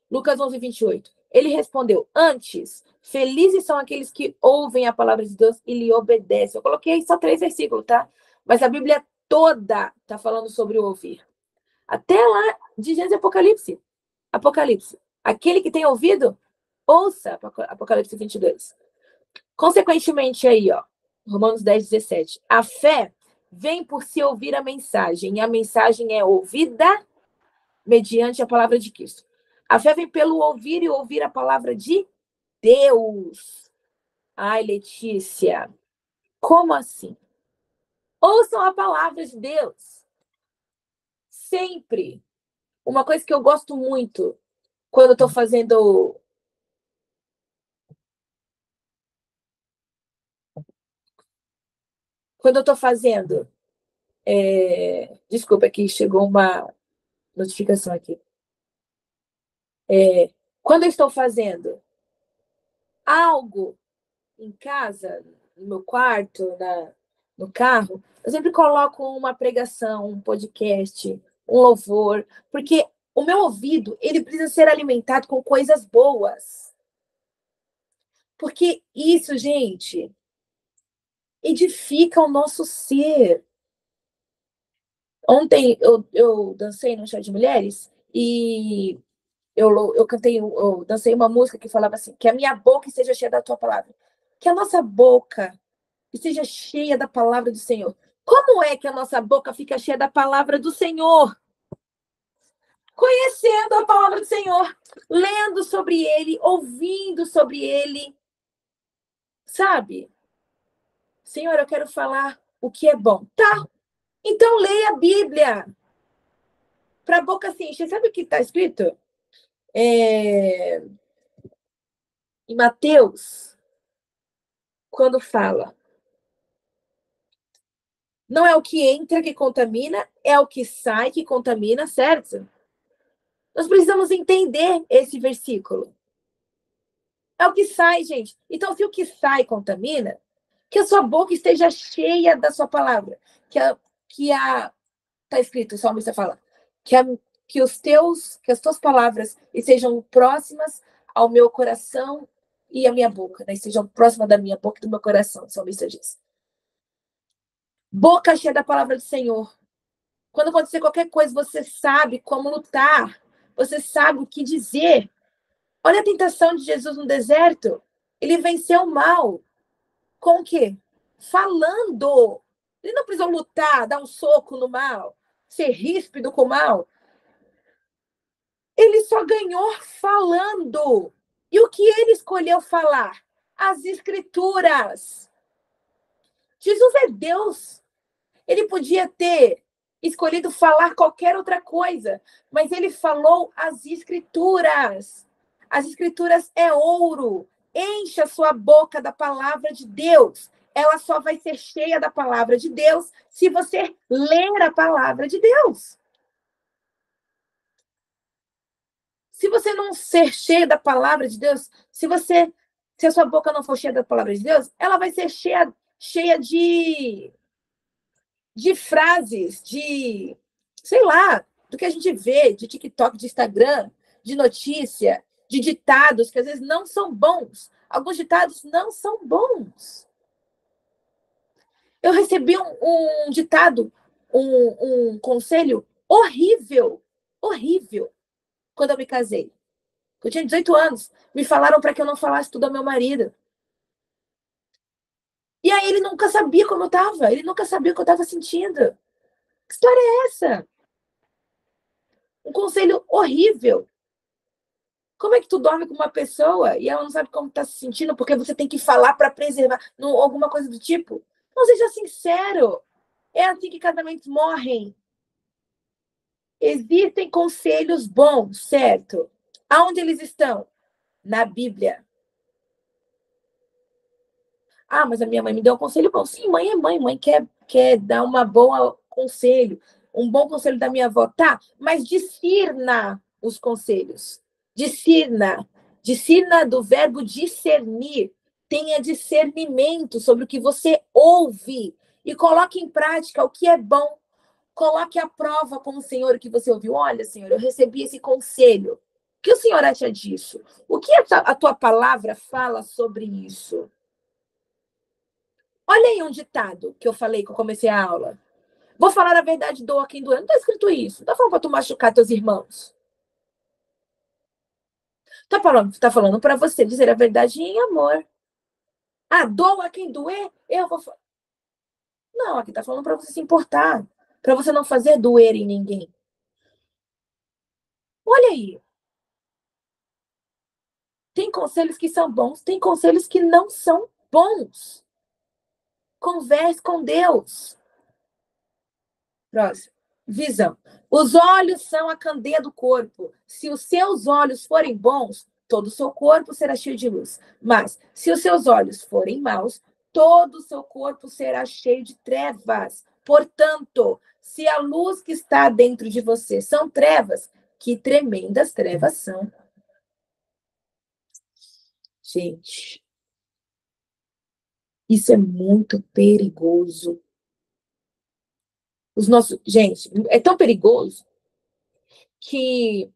Lucas 11, 28. Ele respondeu, antes, felizes são aqueles que ouvem a palavra de Deus e lhe obedecem. Eu coloquei só 3 versículos, tá? Mas a Bíblia toda está falando sobre o ouvir. Até lá de Gênesis e Apocalipse. Apocalipse. Aquele que tem ouvido, ouça Apocalipse 22. Consequentemente aí, ó, Romanos 10, 17. A fé vem por se ouvir a mensagem, e a mensagem é ouvida mediante a palavra de Cristo. A fé vem pelo ouvir e ouvir a palavra de Deus. Ai, Letícia, como assim? Ouçam a palavra de Deus. Sempre. Uma coisa que eu gosto muito quando eu estou fazendo... Quando eu estou fazendo... Desculpa, aqui chegou uma notificação aqui. Quando eu estou fazendo algo em casa, no meu quarto, no carro, eu sempre coloco uma pregação, um podcast, um louvor, porque o meu ouvido, ele precisa ser alimentado com coisas boas. Porque isso, gente, edifica o nosso ser. Ontem eu dancei no Chá de Mulheres e eu cantei, eu dancei uma música que falava assim, que a minha boca esteja cheia da tua palavra. Que a nossa boca esteja cheia da palavra do Senhor. Como é que a nossa boca fica cheia da palavra do Senhor? Conhecendo a palavra do Senhor, lendo sobre ele, ouvindo sobre ele. Sabe? Senhor, eu quero falar o que é bom. Tá, então leia a Bíblia. Para a boca se encher. Sabe o que está escrito? Em Mateus, quando fala, não é o que entra que contamina, é o que sai que contamina, certo? Nós precisamos entender esse versículo. É o que sai, gente. Então, se o que sai contamina, que a sua boca esteja cheia da sua palavra. Tá escrito, o salmista fala, que as tuas palavras estejam próximas ao meu coração e à minha boca, né? Estejam próximas da minha boca e do meu coração, o salmista diz. Boca cheia da palavra do Senhor. Quando acontecer qualquer coisa, você sabe como lutar. Você sabe o que dizer. Olha a tentação de Jesus no deserto. Ele venceu o mal. Com o quê? Falando. Ele não precisou lutar, dar um soco no mal, ser ríspido com o mal. Ele só ganhou falando. E o que ele escolheu falar? As Escrituras. Jesus é Deus. Ele podia ter escolhido falar qualquer outra coisa, mas ele falou as Escrituras. As Escrituras é ouro. Encha sua boca da palavra de Deus. Ela só vai ser cheia da palavra de Deus se você ler a palavra de Deus. Se você não ser cheio da palavra de Deus, se você se a sua boca não for cheia da palavra de Deus, ela vai ser cheia de frases, de, sei lá, do que a gente vê, de TikTok, de Instagram, de notícia, de ditados que às vezes não são bons. Alguns ditados não são bons. Eu recebi um ditado, um conselho horrível, horrível, quando eu me casei. Eu tinha 18 anos. Me falaram para que eu não falasse tudo ao meu marido. E aí ele nunca sabia como eu estava. Ele nunca sabia o que eu estava sentindo. Que história é essa? Um conselho horrível. Como é que tu dorme com uma pessoa e ela não sabe como está se sentindo porque você tem que falar para preservar, alguma coisa do tipo? Não, seja sincero. É assim que casamentos morrem. Existem conselhos bons, certo? Aonde eles estão? Na Bíblia. Ah, mas a minha mãe me deu um conselho bom. Sim, mãe é mãe. Mãe quer dar uma boa conselho. Um bom conselho da minha avó. Tá, mas discirna os conselhos. Discirna. Discirna do verbo discernir. Tenha discernimento sobre o que você ouve. E coloque em prática o que é bom. Coloque à prova com o Senhor o que você ouviu. Olha, Senhor, eu recebi esse conselho. O que o Senhor acha disso? O que a tua palavra fala sobre isso? Olha aí um ditado que eu falei que eu comecei a aula. Vou falar a verdade, doa quem doer. Não está escrito isso. Não está falando para tu machucar teus irmãos. Tá falando para você dizer a verdade em amor. Ah, doa quem doer? Eu vou. Não, aqui tá falando para você se importar. Para você não fazer doer em ninguém. Olha aí. Tem conselhos que são bons, tem conselhos que não são bons. Converse com Deus. Próximo. Visão. Os olhos são a candeia do corpo. Se os seus olhos forem bons, todo o seu corpo será cheio de luz. Mas, se os seus olhos forem maus, todo o seu corpo será cheio de trevas. Portanto, se a luz que está dentro de você são trevas, que tremendas trevas são. Gente, isso é muito perigoso. Gente, é tão perigoso que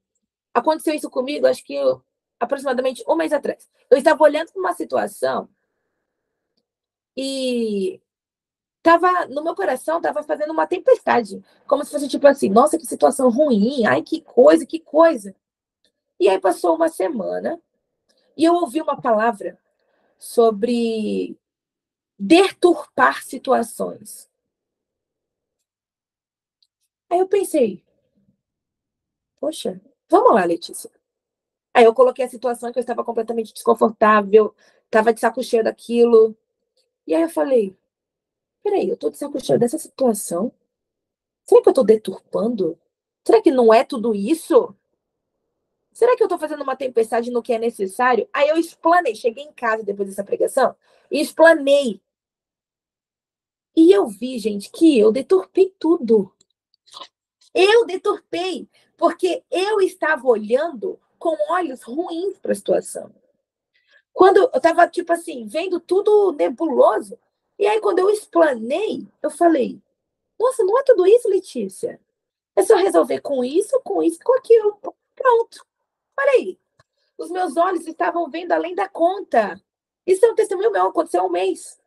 aconteceu isso comigo, acho que aproximadamente um mês atrás. Eu estava olhando para uma situação e tava no meu coração, estava fazendo uma tempestade, como se fosse tipo assim, nossa, que situação ruim, ai, que coisa, que coisa. E aí passou uma semana e eu ouvi uma palavra sobre deturpar situações. Aí eu pensei, poxa, vamos lá, Letícia. Aí eu coloquei a situação que eu estava completamente desconfortável, estava de saco cheio daquilo. E aí eu falei, peraí, eu tô de saco cheio dessa situação? Será que eu tô deturpando? Será que não é tudo isso? Será que eu tô fazendo uma tempestade no que é necessário? Aí eu explanei, cheguei em casa depois dessa pregação e explanei. E eu vi, gente, que eu deturpei tudo. Eu deturpei, porque eu estava olhando com olhos ruins para a situação. Quando eu estava, tipo assim, vendo tudo nebuloso. E aí, quando eu explanei, eu falei: nossa, não é tudo isso, Letícia? É só resolver com isso, com aquilo. Pronto. Olha aí. Os meus olhos estavam vendo além da conta. Isso é um testemunho meu, aconteceu há um mês.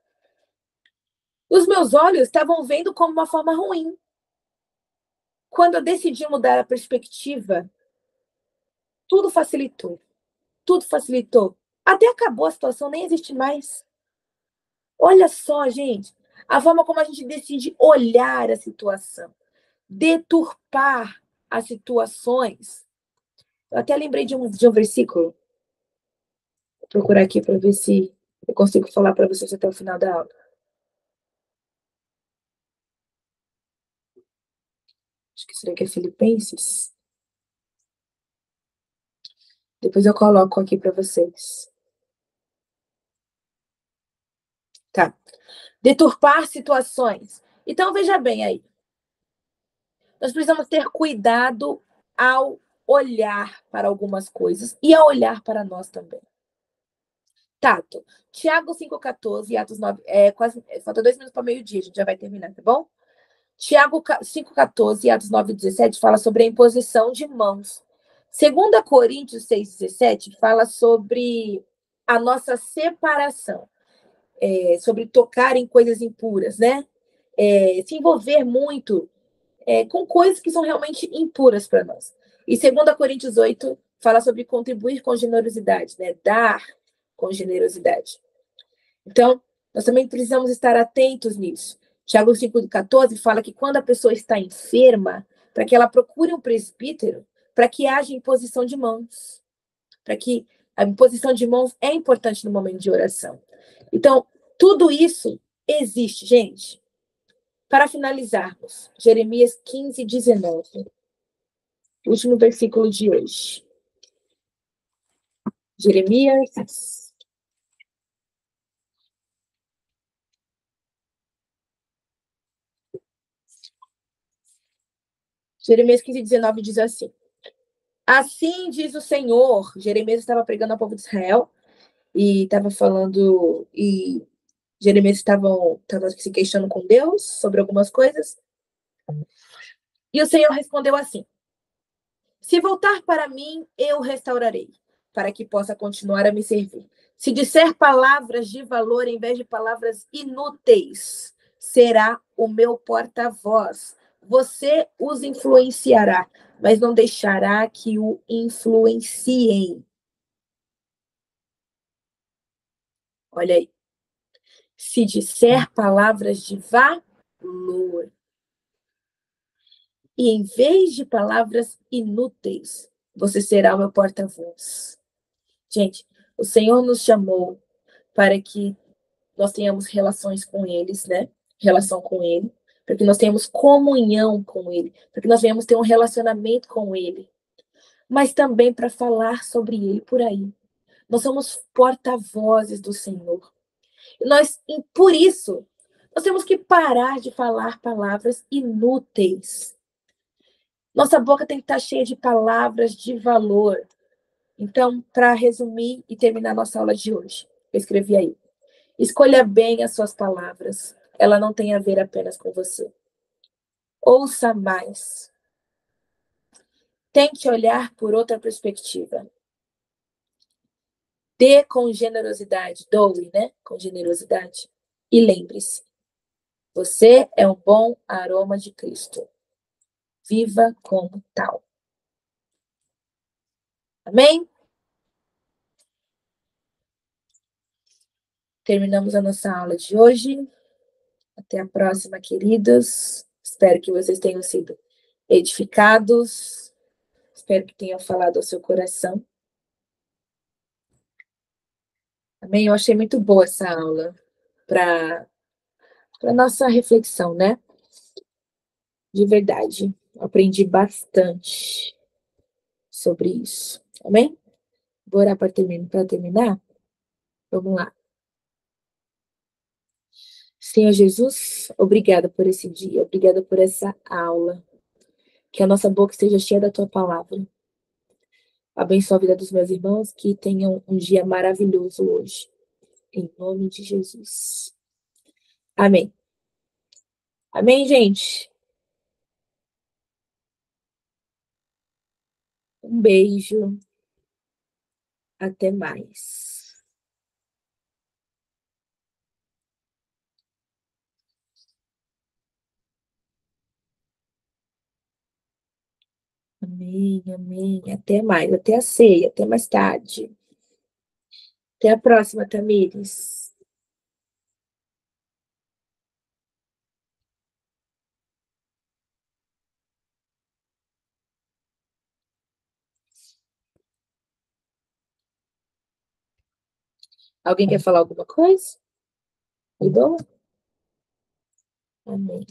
Os meus olhos estavam vendo como uma forma ruim. Quando eu decidi mudar a perspectiva, tudo facilitou. Tudo facilitou. Até acabou a situação, nem existe mais. Olha só, gente, a forma como a gente decide olhar a situação, deturpar as situações. Eu até lembrei de um versículo. Vou procurar aqui para ver se eu consigo falar para vocês até o final da aula. Acho que será que é Filipenses? Depois eu coloco aqui para vocês. Tá. Deturpar situações. Então, veja bem aí. Nós precisamos ter cuidado ao olhar para algumas coisas e ao olhar para nós também. Tato. Tiago 5,14 e Atos 9. Falta 2 minutos para meio-dia, a gente já vai terminar, tá bom? Tiago 5,14 e Atos 9,17 fala sobre a imposição de mãos. 2 Coríntios 6,17 fala sobre a nossa separação, sobre tocar em coisas impuras, né? Se envolver muito com coisas que são realmente impuras para nós. E 2 Coríntios 8 fala sobre contribuir com generosidade, né? Dar com generosidade. Então, nós também precisamos estar atentos nisso. Tiago 5,14 fala que quando a pessoa está enferma, para que ela procure um presbítero, para que haja imposição de mãos. Para que a imposição de mãos é importante no momento de oração. Então, tudo isso existe, gente. Para finalizarmos, Jeremias 15:19, último versículo de hoje. Jeremias 15:19 diz assim: assim diz o Senhor. Jeremias estava pregando ao povo de Israel e estava falando, e Jeremias estava se queixando com Deus sobre algumas coisas. E o Senhor respondeu assim: se voltar para mim, eu restaurarei, para que possa continuar a me servir. Se disser palavras de valor em vez de palavras inúteis, será o meu porta-voz. Você os influenciará, mas não deixará que o influenciem. Olha aí. Se disser palavras de valor, e em vez de palavras inúteis, você será o meu porta-voz. Gente, o Senhor nos chamou para que nós tenhamos relações com eles, né? Relação com Ele, para que nós tenhamos comunhão com Ele, para que nós venhamos ter um relacionamento com Ele, mas também para falar sobre Ele por aí. Nós somos porta-vozes do Senhor. Por isso, nós temos que parar de falar palavras inúteis. Nossa boca tem que estar cheia de palavras de valor. Então, para resumir e terminar nossa aula de hoje, eu escrevi aí: escolha bem as suas palavras. Ela não tem a ver apenas com você. Ouça mais. Tente olhar por outra perspectiva. Dê com generosidade. Doe, né? Com generosidade. E lembre-se, você é um bom aroma de Cristo. Viva como tal. Amém? Terminamos a nossa aula de hoje. Até a próxima, queridos. Espero que vocês tenham sido edificados. Espero que tenha falado ao seu coração. Amém? Eu achei muito boa essa aula para nossa reflexão, né? De verdade. Aprendi bastante sobre isso. Amém? Vou orar para terminar? Vamos lá. Senhor Jesus, obrigada por esse dia, obrigada por essa aula. Que a nossa boca esteja cheia da tua palavra. Abençoa a vida dos meus irmãos, que tenham um dia maravilhoso hoje. Em nome de Jesus. Amém. Amém, gente? Um beijo. Até mais. Amém, amém. Até mais. Até a ceia. Até mais tarde. Até a próxima, Tamires. Alguém quer falar alguma coisa? Tudo bom? Amém.